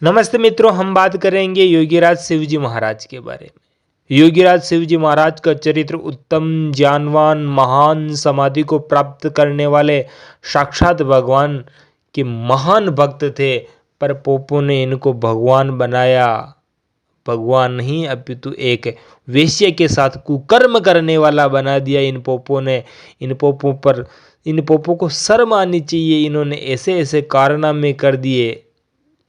नमस्ते मित्रों, हम बात करेंगे योगीराज शिवजी महाराज के बारे में। योगीराज शिवजी महाराज का चरित्र उत्तम, ज्ञानवान, महान, समाधि को प्राप्त करने वाले साक्षात भगवान के महान भक्त थे। पर पोपों ने इनको भगवान बनाया। भगवान नहीं अपितु एक वेश्या के साथ कुकर्म करने वाला बना दिया इन पोपों ने। इन पोपों को शर्म आनी चाहिए। इन्होंने ऐसे ऐसे कारनामे कर दिए,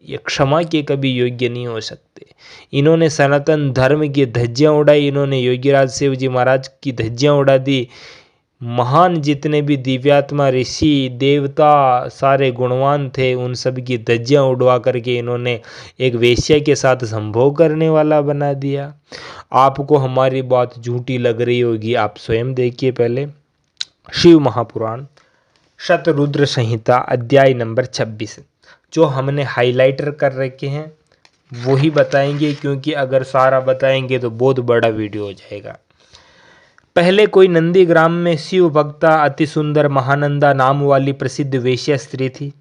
ये क्षमा के कभी योग्य नहीं हो सकते। इन्होंने सनातन धर्म की धज्जियां उड़ाई। इन्होंने योगीराज शिवजी महाराज की धज्जियां उड़ा दी। महान जितने भी दिव्यात्मा, ऋषि, देवता, सारे गुणवान थे, उन सब की धज्जियां उड़वा करके इन्होंने एक वेश्या के साथ संभोग करने वाला बना दिया। आपको हमारी बात झूठी लग रही होगी, आप स्वयं देखिए। पहले शिव महापुराण शतरुद्र संहिता अध्याय नंबर 26 जो हमने हाइलाइटर कर रखे हैं वही बताएंगे, क्योंकि अगर सारा बताएंगे तो बहुत बड़ा वीडियो हो जाएगा। पहले कोई नंदी ग्राम में शिव भक्ता अति सुंदर महानंदा नाम वाली प्रसिद्ध वेश्या स्त्री थी।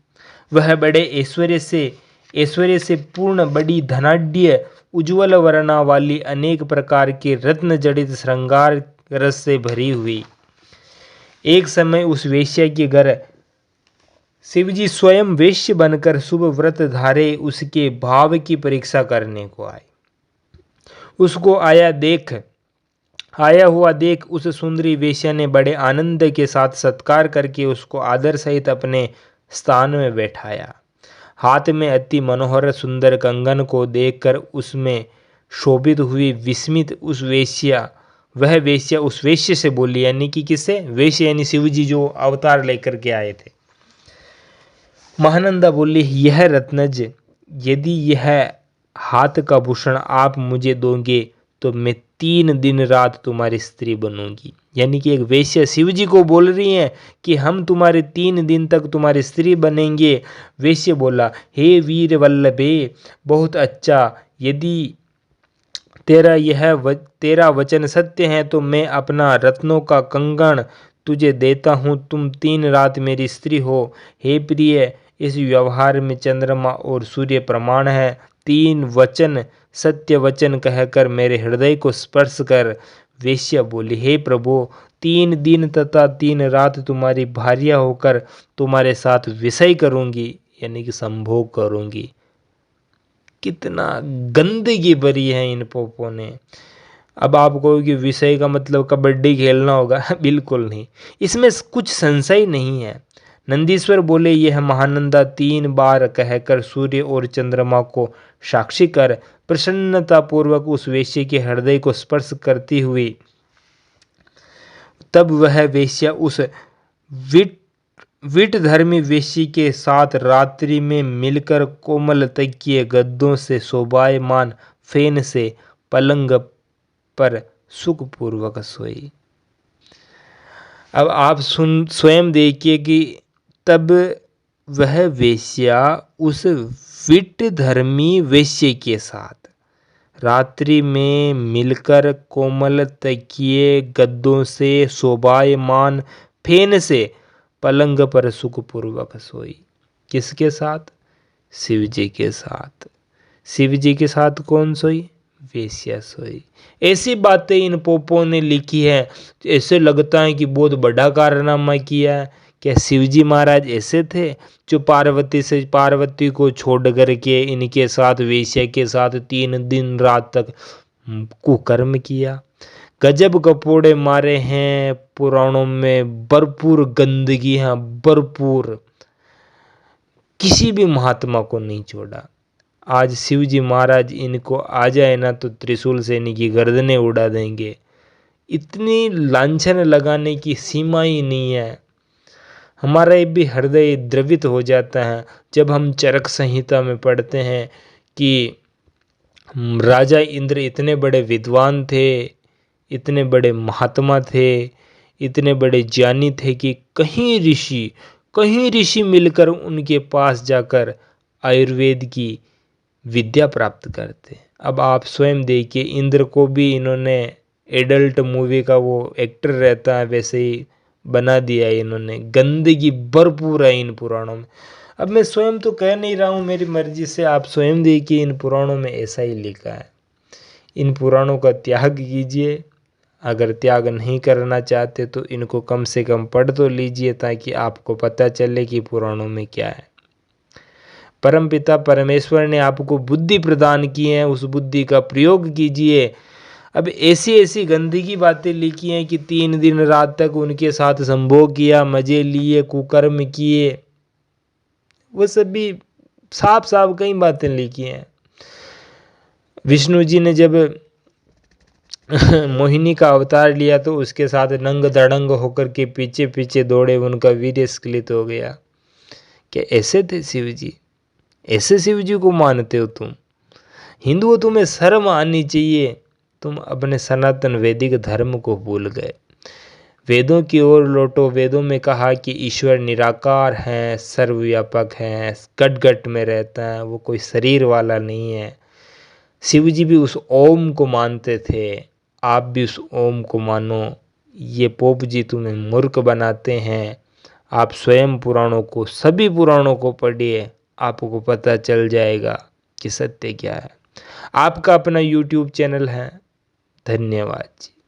वह बड़े ऐश्वर्य से पूर्ण, बड़ी धनाढ्य, उज्ज्वल वर्णा वाली, अनेक प्रकार के रत्न जड़ित श्रृंगार रस से भरी हुई। एक समय उस वेश्या के घर शिवजी स्वयं वेश्य बनकर शुभ व्रत धारे उसके भाव की परीक्षा करने को आए। उसको आया हुआ देख उस सुंदरी वेश्या ने बड़े आनंद के साथ सत्कार करके उसको आदर सहित अपने स्थान में बैठाया। हाथ में अति मनोहर सुंदर कंगन को देखकर उसमें शोभित हुई विस्मित वह वेश्या उस वेश्य से बोली, यानी कि किससे? वेश्य यानी शिवजी जो अवतार लेकर के आए थे। महानंदा बोली, यह रत्नज, यदि यह हाथ का भूषण आप मुझे दोगे तो मैं 3 दिन रात तुम्हारी स्त्री बनूंगी। यानी कि एक वेश्या शिवजी को बोल रही है कि हम तुम्हारे 3 दिन तक तुम्हारी स्त्री बनेंगे। वेश्या बोला, हे वीर वल्लभे, बहुत अच्छा, यदि तेरा वचन सत्य है तो मैं अपना रत्नों का कंगन तुझे देता हूँ, तुम 3 रात मेरी स्त्री हो। हे प्रिय, इस व्यवहार में चंद्रमा और सूर्य प्रमाण है। 3 वचन सत्य वचन कहकर मेरे हृदय को स्पर्श कर। वेश्या बोली, हे प्रभु, 3 दिन तथा 3 रात तुम्हारी भार्या होकर तुम्हारे साथ विषय करूंगी, यानी कि संभोग करूंगी। कितना गंदगी भरी है इन पोपों ने। अब आप कहोगे विषय का मतलब कबड्डी खेलना होगा? बिल्कुल नहीं, इसमें कुछ संशय नहीं है। नंदीश्वर बोले, यह महानंदा 3 बार कहकर सूर्य और चंद्रमा को साक्षी कर प्रसन्नता पूर्वक उस वेश्या के हृदय को स्पर्श करती हुई, तब वह वेश्या उस विट धर्मी वेश्या के साथ रात्रि में मिलकर कोमल तकिए गद्दों से शोभायमान फैन से पलंग पर सुखपूर्वक सोई। अब आप स्वयं देखिए कि तब वह वेश्या उस विट धर्मी वेश्या के साथ रात्रि में मिलकर कोमल तकिए गद्दों से शोभायमान फैन से पलंग पर सुखपूर्वक सोई। किसके साथ? शिवजी के साथ। शिवजी के साथ कौन सोई? वेश्या सोई। ऐसी बातें इन पोपों ने लिखी है, ऐसे लगता है कि बहुत बड़ा कारनामा किया है। क्या शिवजी महाराज ऐसे थे जो पार्वती को छोड़ करके इनके साथ वेश्या के साथ 3 दिन रात तक कुकर्म किया? गजब कपोड़े मारे हैं पुराणों में, भरपूर गंदगी है, भरपूर। किसी भी महात्मा को नहीं छोड़ा। आज शिवजी महाराज इनको आ जाए ना तो त्रिशूल से इनकी गर्दनें उड़ा देंगे। इतनी लांछन लगाने की सीमा ही नहीं है। हमारा भी हृदय द्रवित हो जाता है जब हम चरक संहिता में पढ़ते हैं कि राजा इंद्र इतने बड़े विद्वान थे, इतने बड़े महात्मा थे, इतने बड़े ज्ञानी थे कि कहीं ऋषि मिलकर उनके पास जाकर आयुर्वेद की विद्या प्राप्त करते। अब आप स्वयं देखिए, इंद्र को भी इन्होंने एडल्ट मूवी का वो एक्टर रहता है वैसे ही बना दिया है इन्होंने। गंदगी भरपूर है इन पुराणों में। अब मैं स्वयं तो कह नहीं रहा हूँ मेरी मर्जी से, आप स्वयं देखिए इन पुराणों में ऐसा ही लिखा है। इन पुराणों का त्याग कीजिए, अगर त्याग नहीं करना चाहते तो इनको कम से कम पढ़ तो लीजिए, ताकि आपको पता चले कि पुराणों में क्या है। परमपिता परमेश्वर ने आपको बुद्धि प्रदान की है, उस बुद्धि का प्रयोग कीजिए। अब ऐसी ऐसी गंदगी बातें लिखी हैं कि 3 दिन रात तक उनके साथ संभोग किया, मजे लिए, कुकर्म किए, वो सब भी साफ साफ कई बातें लिखी हैं। विष्णु जी ने जब मोहिनी का अवतार लिया तो उसके साथ नंग दड़ंग होकर के पीछे पीछे दौड़े, उनका वीर्य स्खलित हो गया। क्या ऐसे थे शिव जी? ऐसे शिव जी को मानते हो तुम? हिंदुओं, तुम्हें शर्म आनी चाहिए। तुम अपने सनातन वैदिक धर्म को भूल गए। वेदों की ओर लौटो। वेदों में कहा कि ईश्वर निराकार है, सर्वव्यापक है, गट गट में रहता है, वो कोई शरीर वाला नहीं है। शिव जी भी उस ओम को मानते थे, आप भी उस ओम को मानो। ये पोप जी तुम्हें मूर्ख बनाते हैं। आप स्वयं पुराणों को, सभी पुराणों को पढ़िए, आपको पता चल जाएगा कि सत्य क्या है। आपका अपना YouTube चैनल है। धन्यवाद जी।